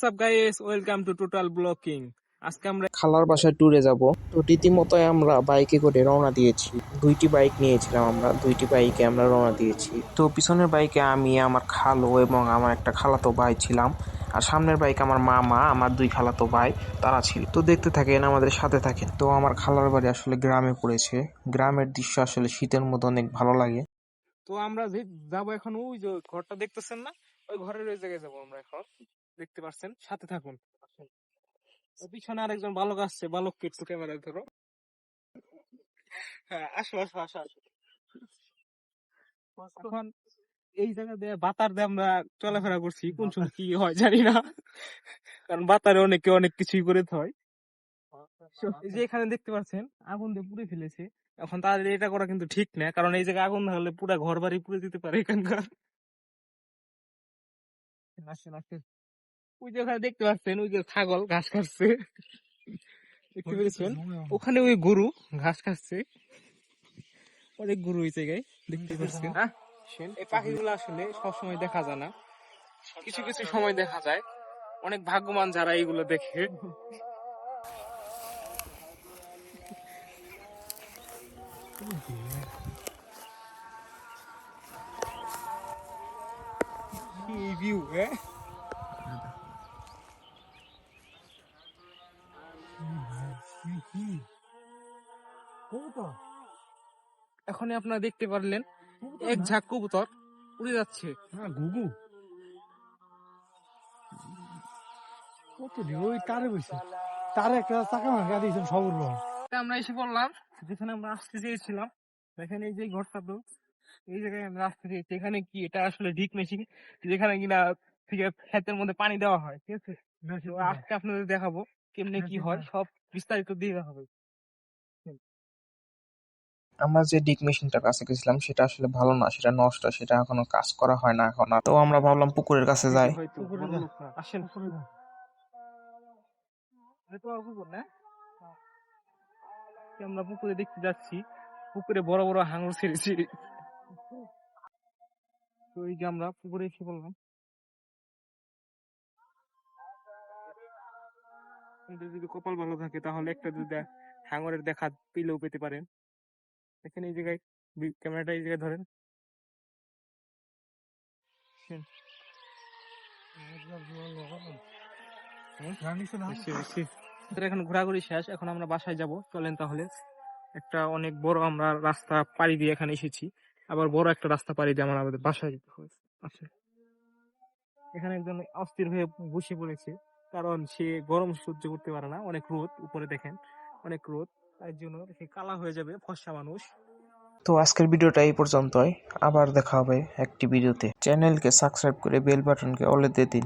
WhatsApp guys, welcome to total blocking. আজকে আমরা খালার বাসায় ট্যুরে যাব। তো রীতিমতোই আমরা বাইকে করে রওনা দিয়েছি। 2টি বাইক নিয়েছিলাম আমরা, 2টি বাইকে আমরা রওনা দিয়েছি। তো পিছনের বাইকে আমি, আমার খালু এবং আমার একটা খালাতো ভাই ছিলাম। আর সামনের বাইকে আমার মামা, আমার 2 খালাতো ভাই তারা ছিল। তো দেখতে থাকেন, আমাদের সাথে থাকেন। তো আমার খালার বাড়ি আসলে গ্রামে পড়েছে। গ্রামের দৃশ্য আসলে শীতের মধ্যে অনেক ভালো লাগে। যে যাবো এখন, ওই যে ঘরটা দেখতেছেন না, ওই ঘরের ওই জায়গায় যাবো আমরা এখন। দেখতে পাচ্ছেন, সাথে থাকুন। ওই পিছনে আরেকজন বালক আসছে, বালককে একটু ক্যামেরায় ধরো। হ্যাঁ, আসো আসো আসো আসো। এখন এই জায়গা দিয়ে বাতার দিয়ে আমরা চলাফেরা করছি, কোন সময় কি হয় জানি না, কারণ বাতারে অনেকে অনেক কিছুই করে হয়। এই যে এখানে দেখতে পাচ্ছেন আগুন দিয়ে পুড়ে ফেলেছে। এখন তাদের এটা করা কিন্তু ঠিক না, কারণ এই জায়গায় আগুন না হলে পুরো ঘর বাড়ি পুড়ে দিতে পারে এখানকার। আসেন আসেন, ওই যে ওখানে দেখতে পাচ্ছেন, ওই যে ছাগল ঘাস খাচ্ছে, দেখতে পেরেছেন? ওখানে ওই গরু ঘাস খাচ্ছে, অনেক গরু ওই জায়গায় দেখতে পাচ্ছেন। এই পাখিগুলো আসলে সবসময় দেখা যায় না, কিছু কিছু সময় দেখা যায়। অনেক ভাগ্যবান যারা এইগুলো দেখে। এই ভিউ, হ্যাঁ, এখনই আপনারা দেখতে পারলেন এক ঝাঁক কবুতর উড়ে যাচ্ছে। ঘুঘু কত ওই তারে বসে তারে একটা চাকা মার গাড়ি সব উঠলো। আমরা এসে পড়লাম যেখানে আমরা আসতে চেয়েছিলাম। দেখেন এই যে ঘরটা, তো এই জায়গায় আমরা আসতে চেয়েছি। এখানে কি, এটা আসলে ডিপ মেশিন, যেখানে কিনা থেকে ক্ষেতের মধ্যে পানি দেওয়া হয়, ঠিক আছে? তো আজকে আপনাদের দেখাবো কেমনে কি হয়, সব বিস্তারিত দিয়ে হবে। আমরা যে ডিক মেশিনটার কাছে গেছিলাম সেটা আসলে ভালো না, সেটা নষ্ট, সেটা এখনো কাজ করা হয় না এখন। তো আমরা ভাবলাম পুকুরের কাছে যাই। হয়তো বড় লোক না। আসেন, এটা তো আর পুকুর না, আমরা পুকুরে দেখতে যাচ্ছি। পুকুরে বড় বড় হাঙর ছেড়েছি। তো এই যে আমরা পুকুরে এসে বললাম, যদি কপাল ভালো থাকে তাহলে একটা যদি হাঙরের দেখা পেলেও পেতে পারেন। এখানে এই জায়গায় ক্যামেরাটা এই জায়গায় ধরেন। এখন ঘোরাঘুরি শেষ, এখন আমরা বাসায় যাব। চলেন তাহলে। একটা অনেক বড় আমরা রাস্তা পাড়ি দিয়ে এখানে এসেছি, আবার বড় একটা রাস্তা পাড়ি দিয়ে আমরা আমাদের বাসায় যেতে হবে। আচ্ছা, এখানে একজন অস্থির হয়ে বসে পড়েছে, কারণ সে গরম সহ্য করতে পারে না, অনেক রোদ, উপরে দেখেন অনেক রোদ, তার জন্য সে কালা হয়ে যাবে, ফর্সা মানুষ। তো আজকের ভিডিওটা এই পর্যন্তই। আবার দেখা হবে একটি ভিডিওতে। চ্যানেলকে সাবস্ক্রাইব করে বেল বাটনকে অলে দিয়ে দিন।